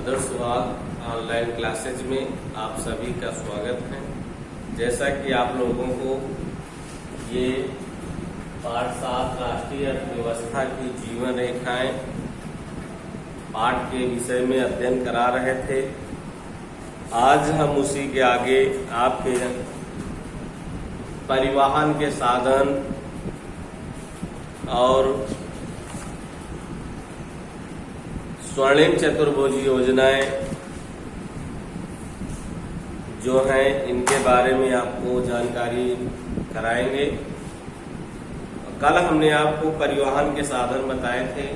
आदर्शवाद online classes में आप सभी का स्वागत है। जैसा कि आप लोगों को ये पाठ 7 राष्ट्रीय अर्थव्यवस्था की जीवन रेखाएं पाठ के विषय में अध्ययन करा रहे थे, आज हम उसी के आगे आपके परिवहन के साधन और स्वर्णिम चतुर्भुज योजनाएं जो हैं इनके बारे में आपको जानकारी कराएंगे। कल हमने आपको परिवहन के साधन बताए थे,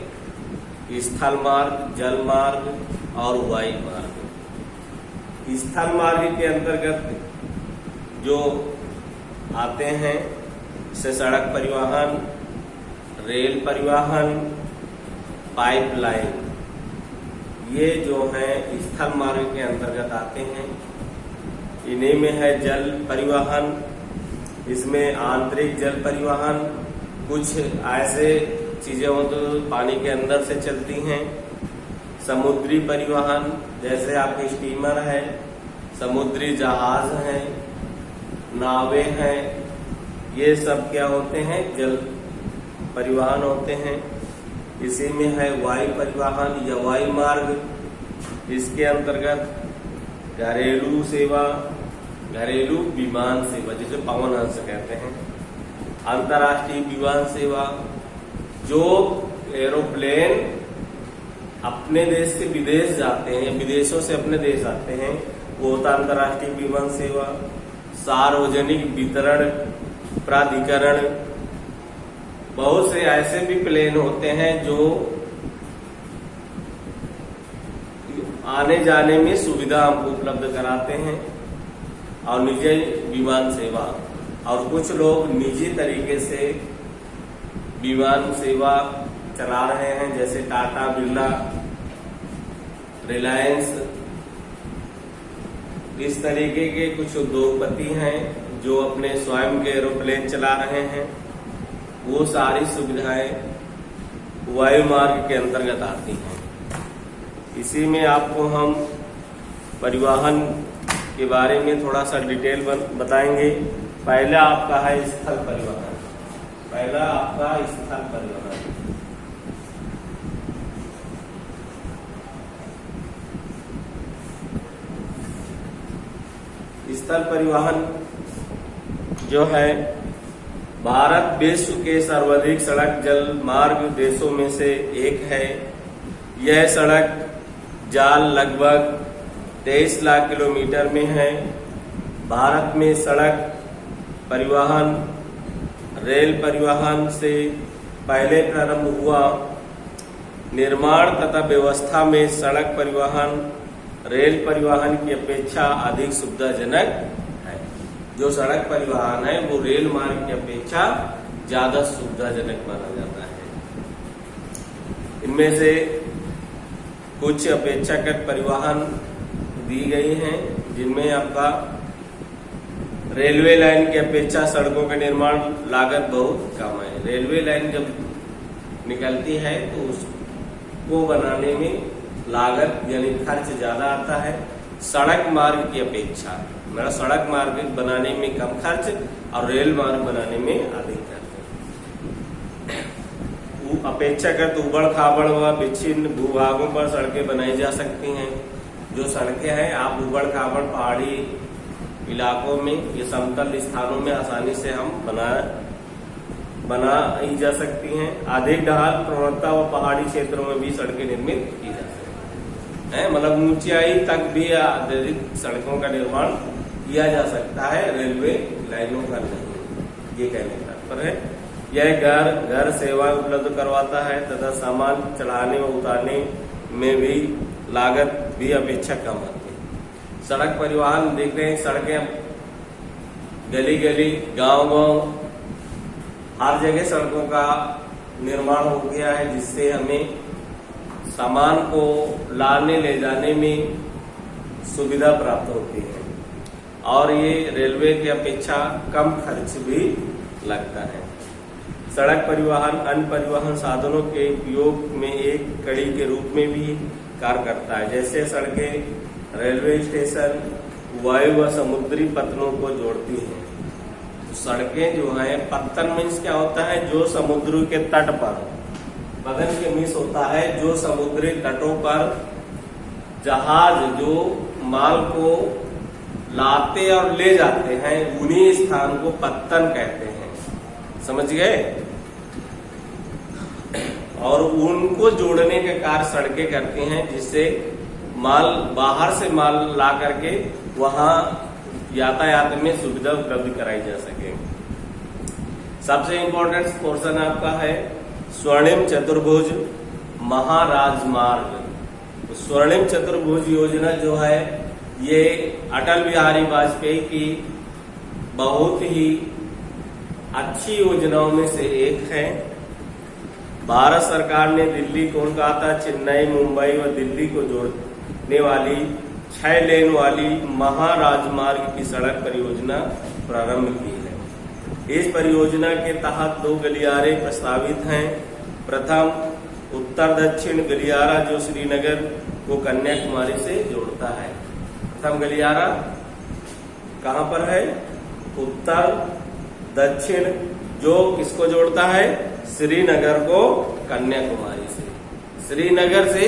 स्थल मार्ग, जल मार्ग और वायु मार्ग। स्थल मार्ग के अंतर्गत जो आते हैं से सड़क परिवहन, रेल परिवहन, पाइपलाइन, ये जो है स्थल मार्ग के अंतर्गत आते हैं। इन्हीं में है जल परिवहन, इसमें आंतरिक जल परिवहन, कुछ ऐसे चीजें हो तो पानी के अंदर से चलती हैं। समुद्री परिवहन जैसे आपके स्टीमर है, समुद्री जहाज हैं, नावें हैं, ये सब क्या होते हैं, जल परिवहन होते हैं। इसी में है वायु परिवहन या वायु मार्ग। इसके अंतर्गत घरेलू सेवा, घरेलू विमान सेवा जिसे पवन हंस कहते हैं, अंतर्राष्ट्रीय विमान सेवा, जो एरोप्लेन अपने देश से विदेश जाते हैं, विदेशों से अपने देश आते हैं, वो होता अंतर्राष्ट्रीय विमान सेवा। सार्वजनिक वितरण प्राधिकरण, बहुत से ऐसे भी प्लेन होते हैं जो आने जाने में सुविधा हमको उपलब्ध कराते हैं, और निजी विमान सेवा, और कुछ लोग निजी तरीके से विमान सेवा चला रहे हैं, जैसे टाटा, बिरला, रिलायंस, इस तरीके के कुछ उद्योगपति हैं जो अपने स्वयं के एरोप्लेन चला रहे हैं। वो सारी सुविधाएं वायु मार्ग के अंतर्गत आती हैं। इसी में आपको हम परिवहन के बारे में थोड़ा सा डिटेल बताएंगे। पहला आपका है स्थल परिवहन। पहला आपका स्थल परिवहन। स्थल परिवहन जो है, भारत विश्व के सर्वाधिक सड़क जल मार्ग देशों में से एक है। यह सड़क जाल लगभग 23 लाख किलोमीटर में है। भारत में सड़क परिवहन रेल परिवहन से पहले प्रारंभ हुआ। निर्माण तथा व्यवस्था में सड़क परिवहन रेल परिवहन की अपेक्षा अधिक सुविधाजनक। जो सड़क परिवहन है वो रेल मार्ग की अपेक्षा ज्यादा सुविधाजनक माना जाता है। इनमें से कुछ अपेक्षाकृत परिवहन दी गई हैं, जिनमें आपका रेलवे लाइन की अपेक्षा सड़कों का निर्माण लागत बहुत कम है। रेलवे लाइन जब निकलती है तो उसको बनाने में लागत यानी खर्च ज्यादा आता है सड़क मार्ग की अपेक्षा। मेरा सड़क मार्ग बनाने में कम खर्च और रेल मार्ग बनाने में अधिक खर्च। अपेक्षाकृत उबड़ खाबड़ व विच्छिन्न भूभागों पर सड़कें बनाई जा सकती हैं। जो सड़कें हैं आप उबड़ खाबड़ पहाड़ी इलाकों में या समतल स्थानों में आसानी से हम बनाई जा सकती हैं। अधिक ढाल प्रवणता व पहाड़ी क्षेत्रों में भी सड़कें निर्मित की जा सकती हैं। मतलब ऊंचाई तक भी अत्यधिक सड़कों का निर्माण किया जा सकता है, रेलवे लाइनों का नहीं। ये कहने का तात्पर्य है। यह घर सेवा उपलब्ध करवाता है तथा सामान चढ़ाने व उतारने में भी लागत भी अपेक्षा कम आती है। सड़क परिवहन देख रहे हैं, सड़कें गली गली, गांव गांव, हर जगह सड़कों का निर्माण हो गया है, जिससे हमें सामान को लाने ले जाने में सुविधा प्राप्त होती है, और ये रेलवे की अपेक्षा कम खर्च भी लगता है। सड़क परिवहन अन्य परिवहन साधनों के उपयोग में एक कड़ी के रूप में भी कार्य करता है। जैसे सड़कें रेलवे स्टेशन, वायु व समुद्री पत्तनों को जोड़ती हैं। तो सड़कें जो हैं, पत्तन मीन्स क्या होता है, जो समुद्र के तट पर, बदन के मीन्स होता है जो समुद्री तटों पर जहाज जो माल को लाते और ले जाते हैं, उन्हीं स्थान को पत्तन कहते हैं। समझ गए? और उनको जोड़ने के कार्य सड़कें करती हैं, जिससे माल बाहर से माल ला करके वहां यातायात में सुविधा उपलब्ध कराई जा सके। सबसे इम्पोर्टेंट पोर्शन आपका है स्वर्णिम चतुर्भुज महाराजमार्ग। तो स्वर्णिम चतुर्भुज योजना जो है, ये अटल बिहारी वाजपेयी की बहुत ही अच्छी योजनाओं में से एक है। भारत सरकार ने दिल्ली, कोलकाता, चेन्नई, मुंबई व दिल्ली को जोड़ने वाली 6 लेन वाली महाराजमार्ग की सड़क परियोजना प्रारंभ की है। इस परियोजना के तहत 2 गलियारे प्रस्तावित हैं। प्रथम उत्तर दक्षिण गलियारा जो श्रीनगर को कन्याकुमारी से जोड़ता है। प्रथम गलियारा कहां पर है? उत्तर दक्षिण, जो किसको जोड़ता है? श्रीनगर को कन्याकुमारी से, श्रीनगर से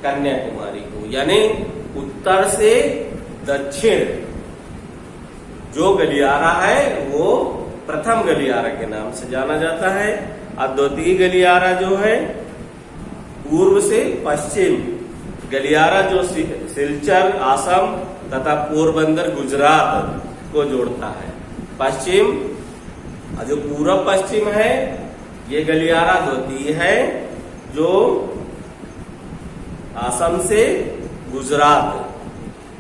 कन्याकुमारी को, यानी उत्तर से दक्षिण जो गलियारा है वो प्रथम गलियारा के नाम से जाना जाता है। और द्वितीय गलियारा जो है पूर्व से पश्चिम गलियारा जो सिलचर असम तथा पोरबंदर गुजरात को जोड़ता है। पश्चिम जो पूर्व पश्चिम है, ये गलियारा द्वितीय है जो असम से गुजरात,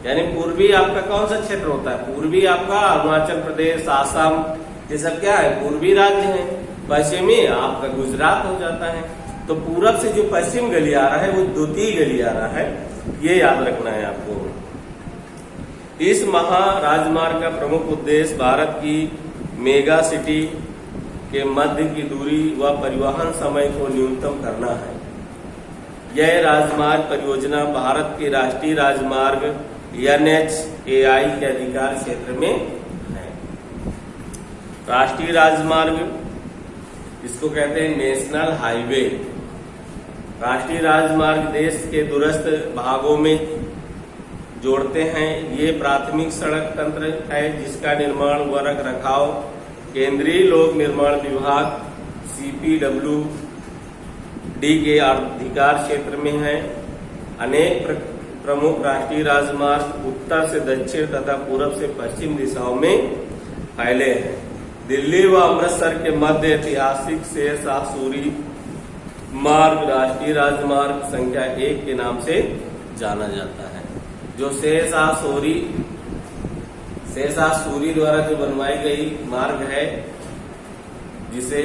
यानी पूर्वी आपका कौन सा क्षेत्र होता है? पूर्वी आपका अरुणाचल प्रदेश, असम, ये सब क्या है? पूर्वी राज्य है। पश्चिमी आपका गुजरात हो जाता है। तो पूरब से जो पश्चिम गलियारा है वो द्वितीय गलियारा है, ये याद रखना है आपको। इस महाराजमार्ग का प्रमुख उद्देश्य भारत की मेगा सिटी के मध्य की दूरी व परिवहन समय को न्यूनतम करना है। यह राजमार्ग परियोजना भारत के राष्ट्रीय राजमार्ग NHAI के अधिकार क्षेत्र में है। राष्ट्रीय राजमार्ग इसको कहते हैं नेशनल हाईवे। राष्ट्रीय राजमार्ग देश के दूरस्थ भागों में जोड़ते हैं। ये प्राथमिक सड़क तंत्र है जिसका निर्माण व रख रखाव केंद्रीय लोक निर्माण विभाग CPWD के अधिकार क्षेत्र में है। अनेक प्रमुख राष्ट्रीय राजमार्ग उत्तर से दक्षिण तथा पूर्व से पश्चिम दिशाओं में फैले हैं। दिल्ली व अमृतसर के मध्य ऐतिहासिक शेरशाह सूरी मार्ग राष्ट्रीय राजमार्ग संख्या 1 के नाम से जाना जाता है। जो शेरशाह सूरी द्वारा जो बनवाई गई मार्ग है, जिसे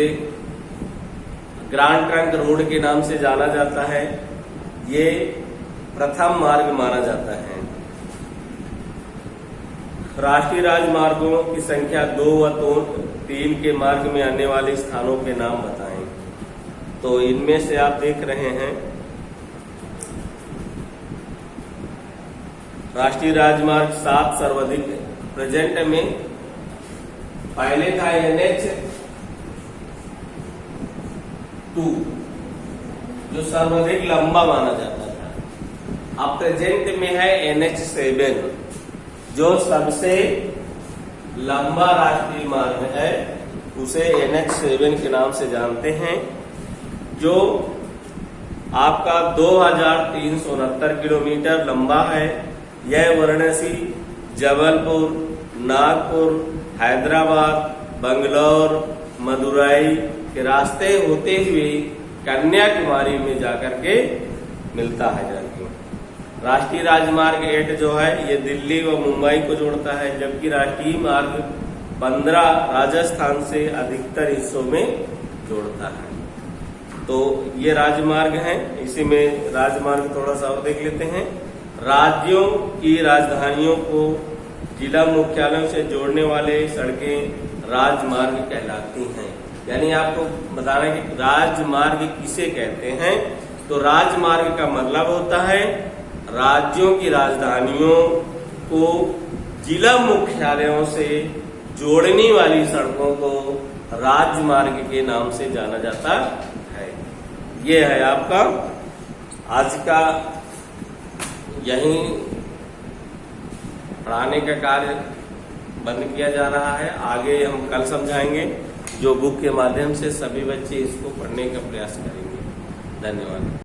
ग्रांड ट्रंक रोड के नाम से जाना जाता है, ये प्रथम मार्ग माना जाता है। राष्ट्रीय राजमार्गों की संख्या 2 व 3 के मार्ग में आने वाले स्थानों के नाम बताएं। तो इनमें से आप देख रहे हैं राष्ट्रीय राजमार्ग 7 सर्वाधिक प्रेजेंट में। पहले था NH2 जो सर्वाधिक लंबा माना जाता था। अब प्रेजेंट में है NH7 जो सबसे लंबा राष्ट्रीय मार्ग है, उसे NH7 के नाम से जानते हैं, जो आपका 2369 किलोमीटर लंबा है। यह वाराणसी, जबलपुर, नागपुर, हैदराबाद, बंगलौर, मदुरई के रास्ते होते हुए कन्याकुमारी में जाकर के मिलता है जाके। राष्ट्रीय राजमार्ग 8 जो है ये दिल्ली व मुंबई को जोड़ता है, जबकि राष्ट्रीय मार्ग 15 राजस्थान से अधिकतर हिस्सों में जोड़ता है। तो ये राजमार्ग हैं। इसी में राजमार्ग थोड़ा सा और देख लेते हैं। राज्यों की राजधानियों को जिला मुख्यालयों से जोड़ने वाले सड़कें राजमार्ग कहलाती हैं। यानी आपको बताना है कि राजमार्ग किसे कहते हैं, तो राजमार्ग का मतलब होता है राज्यों की राजधानियों को जिला मुख्यालयों से जोड़ने वाली सड़कों को राजमार्ग के नाम से जाना जाता है। ये है आपका आज का यहीं पढ़ाने का कार्य बंद किया जा रहा है। आगे हम कल समझाएंगे, जो बुक के माध्यम से सभी बच्चे इसको पढ़ने का प्रयास करेंगे। धन्यवाद।